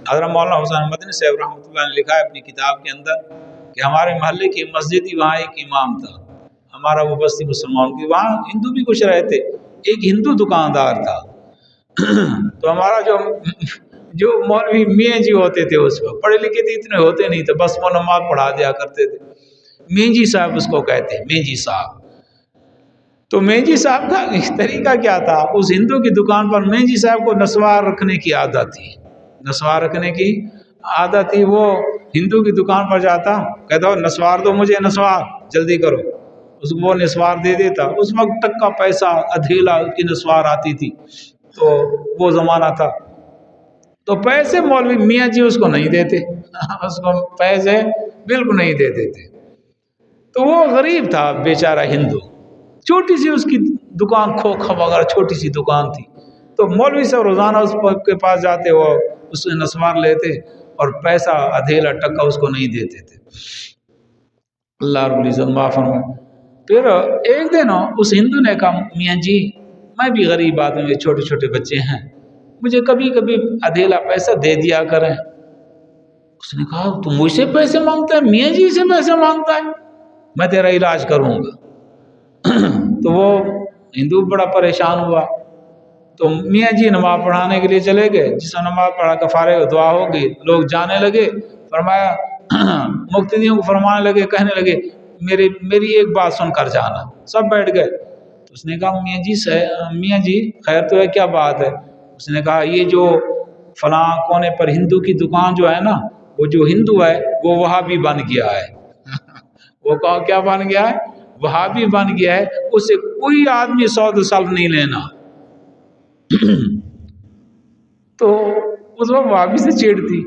حضرت مولانا حسین مدنی صاحب رحمۃ اللہ نے لکھا ہے اپنی کتاب کے اندر کہ ہمارے محلے کی مسجد ہی وہاں ایک امام تھا، ہمارا وہ بستی مسلمان کی، وہاں ہندو بھی کچھ رہے تھے، ایک ہندو دکاندار تھا تو ہمارا جو مولوی میاں جی ہوتے تھے اس وقت پڑھے لکھے تھے، اتنے ہوتے نہیں تھے، بس وہ نماز پڑھا دیا کرتے تھے، مینجی صاحب اس کو کہتے ہیں، مینجی صاحب۔ تو مینجی صاحب کا طریقہ کیا تھا، اس ہندو کی دکان پر مینجی صاحب کو نسوار رکھنے کی عادت تھی، نسوار رکھنے کی عادت تھی۔ وہ ہندو کی دکان پر جاتا، کہتا نسوار دو مجھے، نسوار جلدی کرو، اس کو وہ نسوار دے دیتا۔ اس وقت تک کا پیسہ ادھیلا کی نسوار آتی تھی، تو وہ زمانہ تھا، تو پیسے مولوی میاں جی اس کو نہیں دیتے، اس کو پیسے بالکل نہیں دیتے تھے۔ تو وہ غریب تھا بیچارہ ہندو، چھوٹی سی اس کی دکان کھوکھا وغیرہ چھوٹی سی دکان تھی، تو مولوی سے روزانہ اس کے پاس جاتے، وہ اس سے نسوار لیتے اور پیسہ ادھیلا ٹکا اس کو نہیں دیتے تھے۔ اللہ رب العزت معاف فرمائے۔ پھر ایک دن اس ہندو نے کہا میاں جی میں بھی غریب آدمی، میرے چھوٹے چھوٹے بچے ہیں، مجھے کبھی کبھی ادھیلا پیسہ دے دیا کریں۔ اس نے کہا تو مجھ سے پیسے مانگتا ہے، میاں جی سے پیسے مانگتا ہے، میں تیرا علاج کروں گا۔ تو وہ ہندو بڑا پریشان ہوا، تو میاں جی نماز پڑھانے کے لیے چلے گئے، جس نے نماز پڑھا کے فارغ دعا ہو گئی، لوگ جانے لگے، فرمایا مقتدیوں کو فرمانے لگے، کہنے لگے میری ایک بات سن کر جانا، سب بیٹھ گئے۔ تو اس نے کہا میاں جی خیر تو ہے، کیا بات ہے؟ اس نے کہا یہ جو فلاں کونے پر ہندو کی دکان جو ہے نا، وہ جو ہندو ہے وہ وہابی بن گیا ہے۔ وہ کہا کیا بن گیا ہے؟ وہابی بن گیا ہے، اسے کوئی آدمی سود سلب نہیں لینا۔ تو اس وقت وہابی سے چیڑ تھی،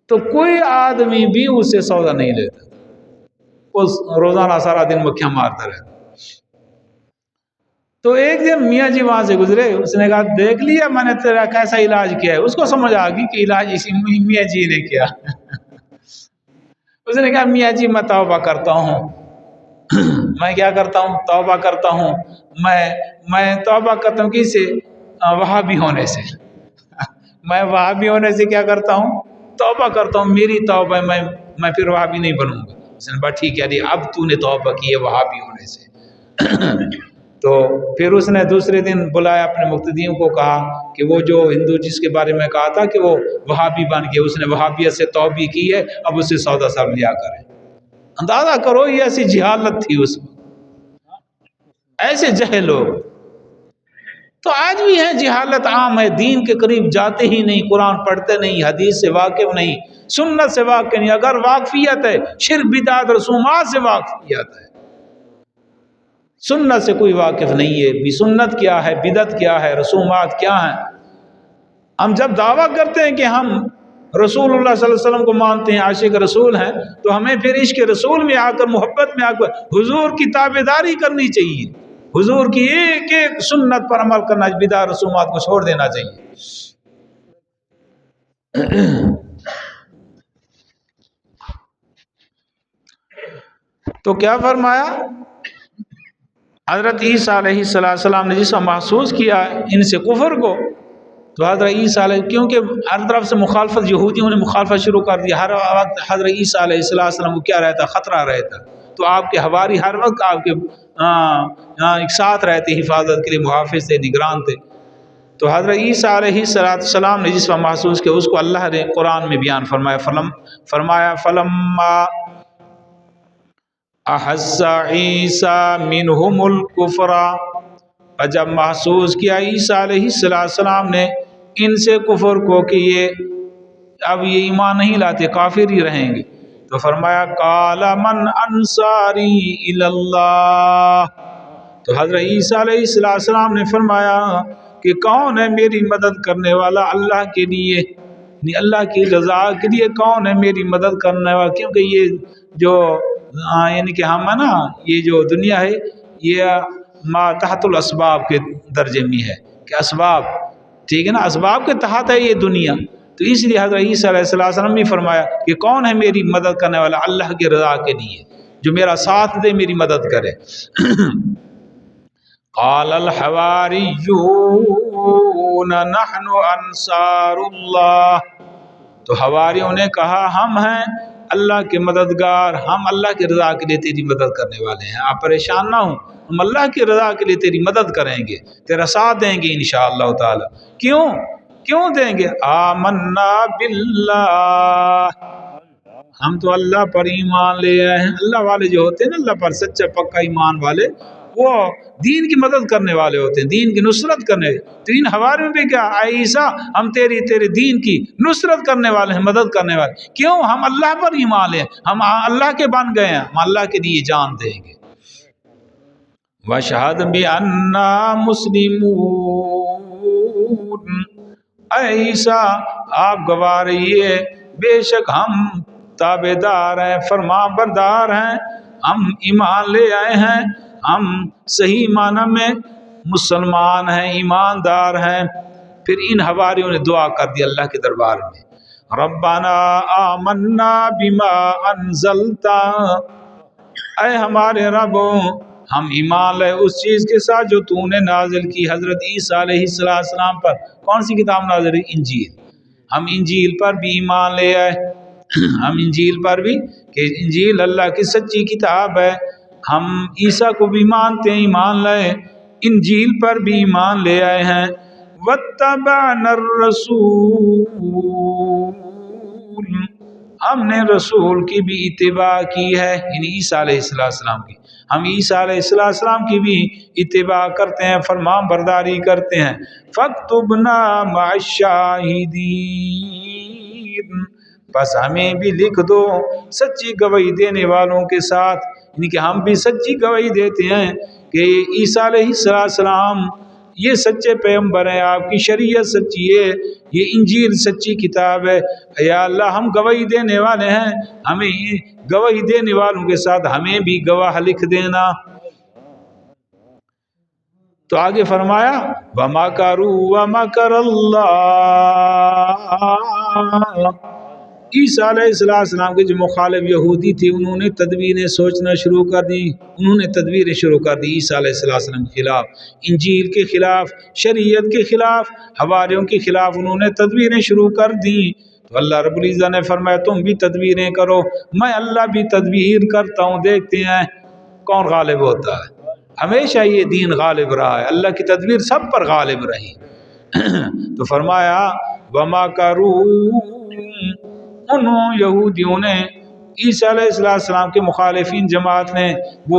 تو کوئی آدمی بھی اسے سودا نہیں لیتا، اس روزانہ سارا دن مکھیاں مارتا رہتا۔ تو ایک دن میاں جی وہاں سے گزرے، اس نے کہا دیکھ لیا میں نے تیرا کیسا علاج کیا ہے۔ اس کو سمجھ آ گئی کہ علاج اسی میاں جی نے کیا۔ اس نے کہا میاں جی میں توبہ کرتا ہوں۔ میں کیا کرتا ہوں؟ توبہ کرتا ہوں۔ میں توبہ کرتا ہوں کس سے؟ وہابی ہونے سے۔ میں وہابی ہونے سے کیا کرتا ہوں؟ توبہ کرتا ہوں، میری توبہ میں پھر وہابی نہیں بنوں گا۔ اس نے کہا ٹھیک ہے، اب تو نے توبہ کی ہے وہابی ہونے سے۔ تو پھر اس نے دوسرے دن بلایا اپنے مقتدیوں کو، کہا کہ وہ جو ہندو جس کے بارے میں کہا تھا کہ وہ وہابی بن گیا، اس نے وہابیت سے توبہ کی ہے، اب اسے سودا سب لیا کریں۔ اندازہ کرو یہ ایسی جہالت تھی اس وقت، ایسے جہل لوگ۔ تو آج بھی ہے جہالت عام ہے، دین کے قریب جاتے ہی نہیں، قرآن پڑھتے نہیں، حدیث سے واقف نہیں، سنت سے واقف نہیں۔ اگر واقفیت ہے شرک بدعت رسومات سے واقفیت ہے، سنت سے کوئی واقف نہیں ہے۔ بھی سنت کیا ہے، بدعت کیا ہے، رسومات کیا ہیں۔ ہم جب دعویٰ کرتے ہیں کہ ہم رسول اللہ صلی اللہ علیہ وسلم کو مانتے ہیں، عاشق رسول ہیں، تو ہمیں پھر عشق رسول میں آ کر، محبت میں آ کر حضور کی تابعداری کرنی چاہیے، حضور کی ایک ایک سنت پر عمل کرنا، بدعت رسومات کو چھوڑ دینا چاہیے۔ تو کیا فرمایا حضرت عیسیٰ علیہ السلام نے جس کا محسوس کیا ان سے کفر کو، تو حضرت عیسیٰ علیہ، کیونکہ ہر طرف سے مخالفت، یہودیوں نے مخالفت شروع کر دی، ہر وقت حضرت عیسیٰ علیہ السلام کو کیا رہتا؟ خطرہ رہتا۔ تو آپ کے حواری ہر وقت آپ کے ایک ساتھ رہتے، حفاظت کے لیے محافظ تھے، نگران تھے۔ تو حضرت عیسیٰ علیہ السلام نے جس کا محسوس کیا، اس کو اللہ نے قرآن میں بیان فرمایا فلما احس عیسیٰ منہم الکفر، جب محسوس کیا عیسیٰ علیہ السلام نے ان سے کفر کو کہ یہ اب یہ ایمان نہیں لاتے، کافر ہی رہیں گے، تو فرمایا قال من انصاری الی اللہ، تو حضرت عیسیٰ علیہ السلام نے فرمایا کہ کون ہے میری مدد کرنے والا اللہ کے لیے، اللہ کی رضا کے لیے کون ہے میری مدد کرنے والا؟ کیونکہ یہ جو یعنی کہ ہم ہے نا، یہ جو دنیا ہے یہ ما تحت الاسباب کے درجے میں ہے، کہ اسباب، ٹھیک ہے نا، اسباب کے تحت ہے یہ دنیا۔ تو اس لیے حضرت عیسیٰ علیہ السلام نے فرمایا کہ کون ہے میری مدد کرنے والا اللہ کی رضا کے لیے، جو میرا ساتھ دے، میری مدد کرے۔ قال الحواریون یقولون نحن انصار اللہ، تو حواریوں نے کہا ہم ہیں اللہ کے مددگار، ہم اللہ کی رضا کے لیے تیری مدد کرنے والے ہیں، آپ پریشان نہ ہوں، ہم اللہ کی رضا کے لیے تیری مدد کریں گے، تیرا ساتھ دیں گے انشاءاللہ تعالی۔ کیوں دیں گے؟ آمنا باللہ، ہم تو اللہ پر ایمان لے آئے ہیں۔ اللہ والے جو ہوتے ہیں نا، اللہ پر سچا پکا ایمان والے، وہ دین کی مدد کرنے والے ہوتے ہیں، دین کی نصرت کرنے۔ تو ان حواری میں بھی کیا، اے عیسیٰ ہم تیرے دین کی نصرت کرنے والے ہیں، مدد کرنے والے۔ کیوں؟ ہم اللہ پر ایمان لے، ہم اللہ کے بن گئے ہیں، ہم اللہ کے لیے جان دیں گے۔ وَاشْهَدْ بِأَنَّا مُسْلِمُونَ، اے عیسیٰ آپ گواہ رہیے بے شک ہم تابع دار ہیں، فرمان بردار ہیں، ہم ایمان لے آئے ہیں، ہم صحیح معنی میں مسلمان ہیں، ایماندار ہیں۔ پھر ان حواریوں نے دعا کر دی اللہ کے دربار میں، ربنا آمنا بما انزلت، اے ہمارے رب ہم ایمان لے اس چیز کے ساتھ جو تو نے نازل کی حضرت عیسیٰ علیہ السلام پر۔ کون سی کتاب نازل ہے؟ انجیل۔ ہم انجیل پر بھی ایمان لے آئے، ہم انجیل پر بھی، کہ انجیل اللہ کی سچی کتاب ہے، ہم عیسیٰ کو بھی مانتے ہیں، ایمان لائے، انجیل پر بھی ایمان لے آئے ہیں۔ وَاتَّبَعْنَا الرَّسُولَ، ہم نے رسول کی بھی اتباع کی ہے، یعنی عیسیٰ علیہ السلام کی، ہم عیسیٰ علیہ السلام کی بھی اتباع کرتے ہیں، فرمان برداری کرتے ہیں۔ فَاكْتُبْنَا مَعَ الشَّاهِدِينَ، بس ہمیں بھی لکھ دو سچی گواہی دینے والوں کے ساتھ، یعنی کہ ہم بھی سچی گواہی دیتے ہیں کہ عیسیٰ علیہ السلام یہ سچے پیغمبر ہیں، آپ کی شریعت سچی ہے، یہ انجیل سچی کتاب ہے۔ یا اللہ ہم گواہی دینے والے ہیں، ہمیں گواہی دینے والوں کے ساتھ ہمیں بھی گواہ لکھ دینا۔ تو آگے فرمایا وَمَكَرُوا وَمَكَرَ اللَّهُ، عیسیٰ علیہ السلام کے جو مخالف یہودی تھے انہوں نے تدبیریں سوچنا شروع کر دی، انہوں نے تدبیریں شروع کر دی عیسیٰ علیہ السلام کے خلاف، انجیل کے خلاف، شریعت کے خلاف، حواریوں کے خلاف انہوں نے تدبیریں شروع کر دی۔ تو اللہ رب العزت نے فرمایا تم بھی تدبیریں کرو، میں اللہ بھی تدبیر کرتا ہوں، دیکھتے ہیں کون غالب ہوتا ہے۔ ہمیشہ یہ دین غالب رہا ہے، اللہ کی تدبیر سب پر غالب رہی۔ تو فرمایا وَمَكَرُوا، انہوں یہودیوں نے، عیسیٰ علیہ السلام کے مخالفین جماعت نے، وہ